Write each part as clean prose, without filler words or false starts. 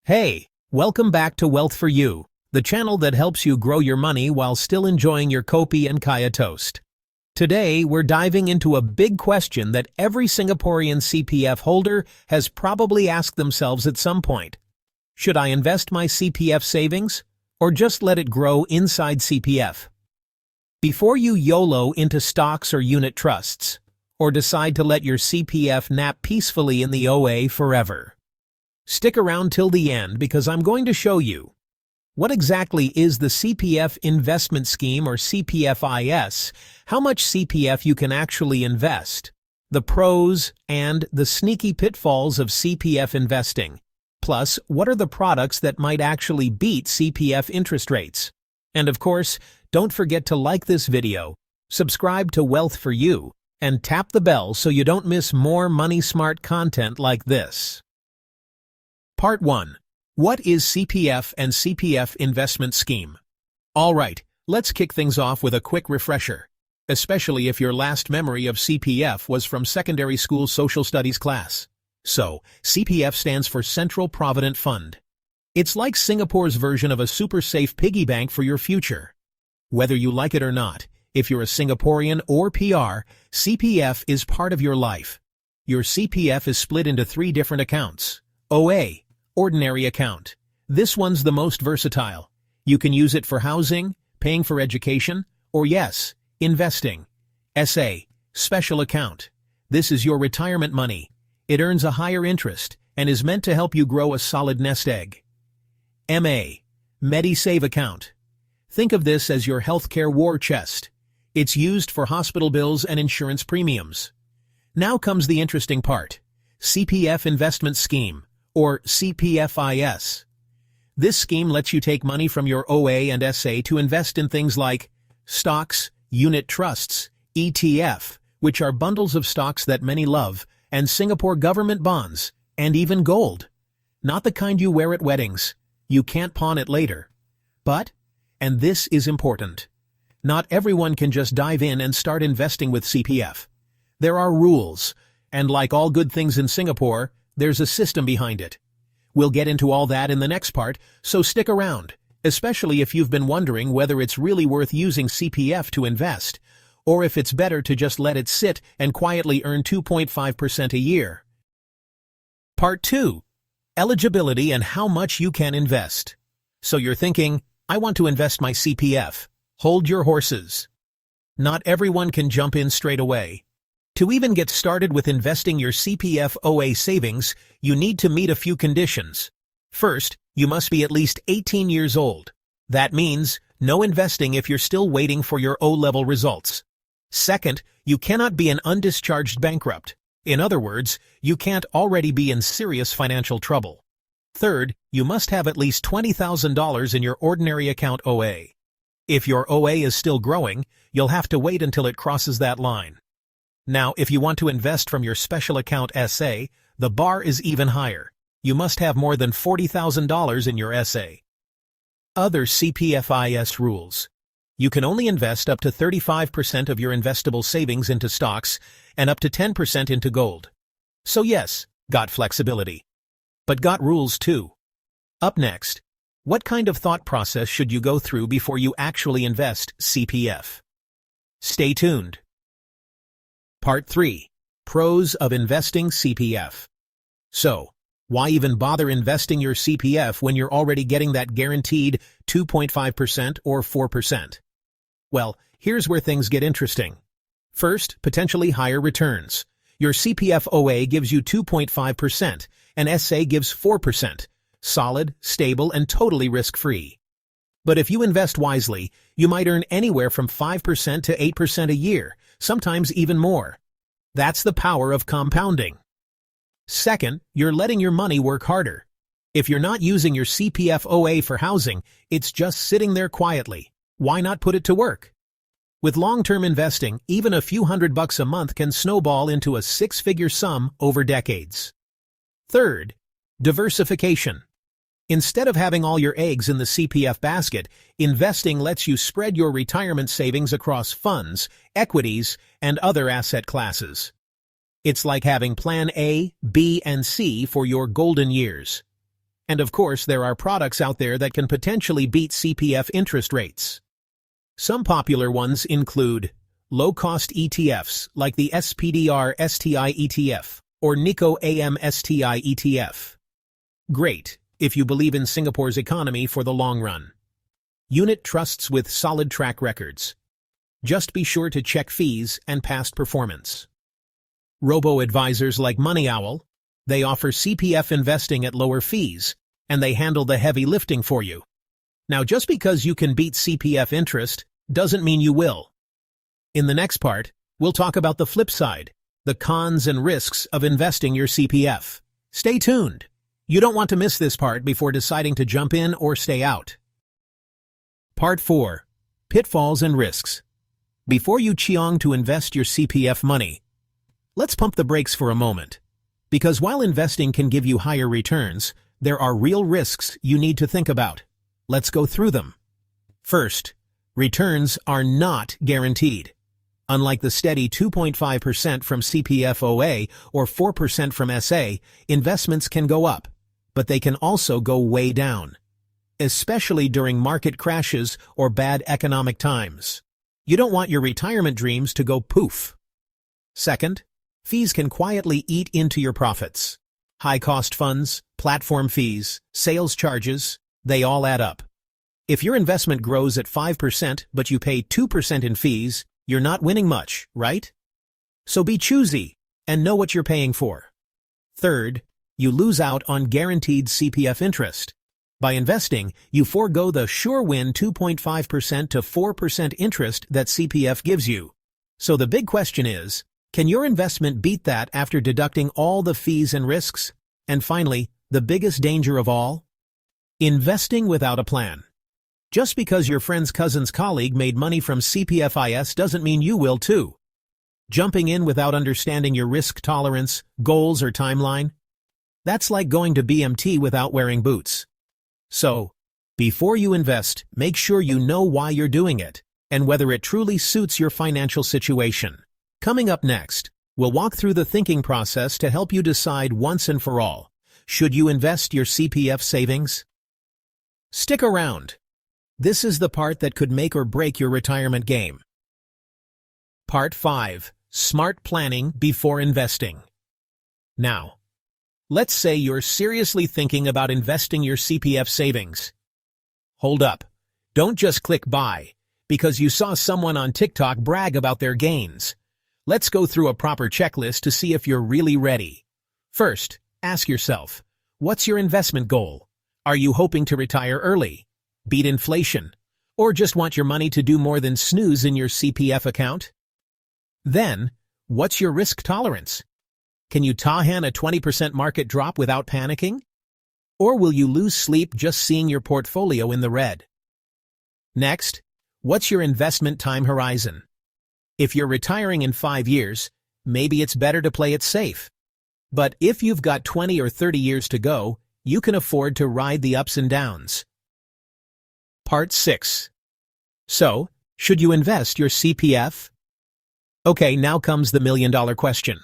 Hey, welcome back to Wealth for You, the channel that helps you grow your money while still enjoying your kopi and kaya toast. Today, we're diving into a big question that every Singaporean CPF holder has probably asked themselves at some point. Should I invest my CPF savings, or just let it grow inside CPF? Before you YOLO into stocks or unit trusts, or decide to let your CPF nap peacefully in the OA forever. Stick around till the end because I'm going to show you what exactly is the CPF investment scheme or CPFIS, how much CPF you can actually invest, the pros and the sneaky pitfalls of CPF investing, plus what are the products that might actually beat CPF interest rates. And of course, don't forget to like this video, subscribe to Wealth for You, and tap the bell so you don't miss more money-smart content like this. Part 1. What is CPF and CPF investment scheme? Alright, let's kick things off with a quick refresher, especially if your last memory of CPF was from secondary school social studies class. So, CPF stands for Central Provident Fund. It's like Singapore's version of a super safe piggy bank for your future. Whether you like it or not, if you're a Singaporean or PR, CPF is part of your life. Your CPF is split into 3 different accounts. OA, Ordinary Account. This one's the most versatile. You can use it for housing, paying for education, or yes, investing. SA, Special Account. This is your retirement money. It earns a higher interest and is meant to help you grow a solid nest egg. MA, MediSave Account. Think of this as your healthcare war chest. It's used for hospital bills and insurance premiums. Now comes the interesting part. CPF Investment Scheme, or CPFIS. This scheme lets you take money from your OA and SA to invest in things like stocks, unit trusts, ETF, which are bundles of stocks that many love, and Singapore government bonds, and even gold. Not the kind you wear at weddings. You can't pawn it later. But, and this is important, not everyone can just dive in and start investing with CPF. There are rules, and like all good things in Singapore, there's a system behind it. We'll get into all that in the next part, so stick around, especially if you've been wondering whether it's really worth using CPF to invest, or if it's better to just let it sit and quietly earn 2.5% a year. Part 2. Eligibility and how much you can invest. So you're thinking, I want to invest my CPF. Hold your horses. Not everyone can jump in straight away. To even get started with investing your CPF OA savings, you need to meet a few conditions. First, you must be at least 18 years old. That means no investing if you're still waiting for your O-level results. Second, you cannot be an undischarged bankrupt. In other words, you can't already be in serious financial trouble. Third, you must have at least $20,000 in your ordinary account OA. If your OA is still growing, you'll have to wait until it crosses that line. Now, if you want to invest from your special account SA, the bar is even higher. You must have more than $40,000 in your SA. Other CPFIS rules. You can only invest up to 35% of your investable savings into stocks and up to 10% into gold. So yes, got flexibility. But got rules too. Up next, what kind of thought process should you go through before you actually invest CPF? Stay tuned. Part 3. Pros of investing CPF. So, why even bother investing your CPF when you're already getting that guaranteed 2.5% or 4%? Well, here's where things get interesting. First, potentially higher returns. Your CPF OA gives you 2.5%, and SA gives 4%. Solid, stable, and totally risk-free. But if you invest wisely, you might earn anywhere from 5% to 8% a year, sometimes even more. That's the power of compounding. Second, you're letting your money work harder. If you're not using your CPF OA for housing, it's just sitting there quietly. Why not put it to work? With long-term investing, even a few $100 a month can snowball into a 6-figure sum over decades. Third, diversification. Instead of having all your eggs in the CPF basket, investing lets you spread your retirement savings across funds, equities, and other asset classes. It's like having Plan A, B, and C for your golden years. And of course, there are products out there that can potentially beat CPF interest rates. Some popular ones include low-cost ETFs like the SPDR STI ETF or Nikko AM STI ETF. Great if you believe in Singapore's economy for the long run. Unit trusts with solid track records. Just be sure to check fees and past performance. Robo-advisors like Money Owl, they offer CPF investing at lower fees, and they handle the heavy lifting for you. Now, just because you can beat CPF interest doesn't mean you will. In the next part, we'll talk about the flip side, the cons and risks of investing your CPF. Stay tuned. You don't want to miss this part before deciding to jump in or stay out. Part 4. Pitfalls and Risks. Before you cheong to invest your CPF money, let's pump the brakes for a moment. Because while investing can give you higher returns, there are real risks you need to think about. Let's go through them. First, returns are not guaranteed. Unlike the steady 2.5% from CPFOA or 4% from SA, investments can go up, but they can also go way down, especially during market crashes or bad economic times. You don't want your retirement dreams to go poof. Second, fees can quietly eat into your profits. High-cost funds, platform fees, sales charges, they all add up. If your investment grows at 5% but you pay 2% in fees, you're not winning much, right? So be choosy and know what you're paying for. Third, you lose out on guaranteed CPF interest. By investing, you forego the sure-win 2.5% to 4% interest that CPF gives you. So the big question is, can your investment beat that after deducting all the fees and risks? And finally, the biggest danger of all? Investing without a plan. Just because your friend's cousin's colleague made money from CPFIS doesn't mean you will too. Jumping in without understanding your risk tolerance, goals, or timeline? That's like going to BMT without wearing boots. So, before you invest, make sure you know why you're doing it and whether it truly suits your financial situation. Coming up next, we'll walk through the thinking process to help you decide once and for all, should you invest your CPF savings? Stick around. This is the part that could make or break your retirement game. Part 5. Smart Planning Before Investing. Now, let's say you're seriously thinking about investing your CPF savings. Hold up. Don't just click buy because you saw someone on TikTok brag about their gains. Let's go through a proper checklist to see if you're really ready. First, ask yourself, what's your investment goal? Are you hoping to retire early, beat inflation, or just want your money to do more than snooze in your CPF account? Then, what's your risk tolerance? Can you tahan a 20% market drop without panicking? Or will you lose sleep just seeing your portfolio in the red? Next, what's your investment time horizon? If you're retiring in 5 years, maybe it's better to play it safe. But if you've got 20 or 30 years to go, you can afford to ride the ups and downs. Part 6. So, should you invest your CPF? Okay, now comes the million-dollar question.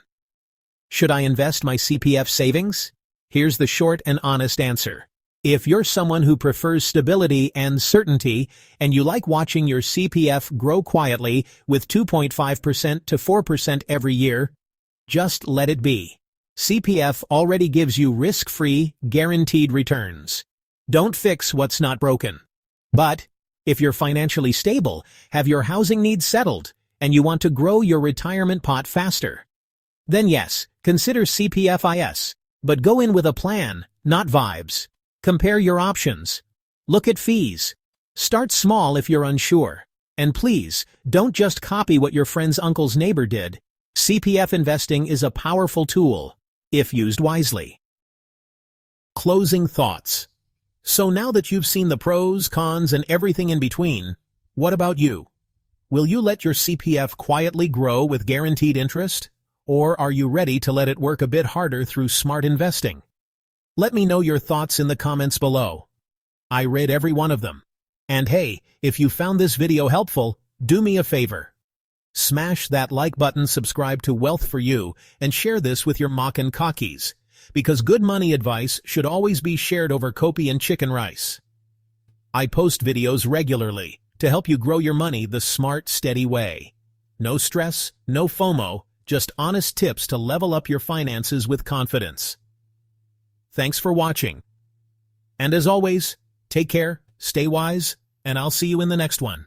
Should I invest my CPF savings? Here's the short and honest answer. If you're someone who prefers stability and certainty, and you like watching your CPF grow quietly with 2.5% to 4% every year, just let it be. CPF already gives you risk-free, guaranteed returns. Don't fix what's not broken. But, if you're financially stable, have your housing needs settled, and you want to grow your retirement pot faster, then yes, consider CPFIS. But go in with a plan, not vibes. Compare your options. Look at fees. Start small if you're unsure. And please, don't just copy what your friend's uncle's neighbor did. CPF investing is a powerful tool, if used wisely. Closing thoughts. So now that you've seen the pros, cons, and everything in between, what about you? Will you let your CPF quietly grow with guaranteed interest? Or are you ready to let it work a bit harder through smart investing? Let me know your thoughts in the comments below. I read every one of them. And hey, if you found this video helpful, do me a favor. Smash that like button, subscribe to Wealth for You, and share this with your mock and cockies. because good money advice should always be shared over kopi and chicken rice. I post videos regularly to help you grow your money the smart, steady way. No stress, no FOMO, just honest tips to level up your finances with confidence. Thanks for watching. And as always, take care, stay wise, and I'll see you in the next one.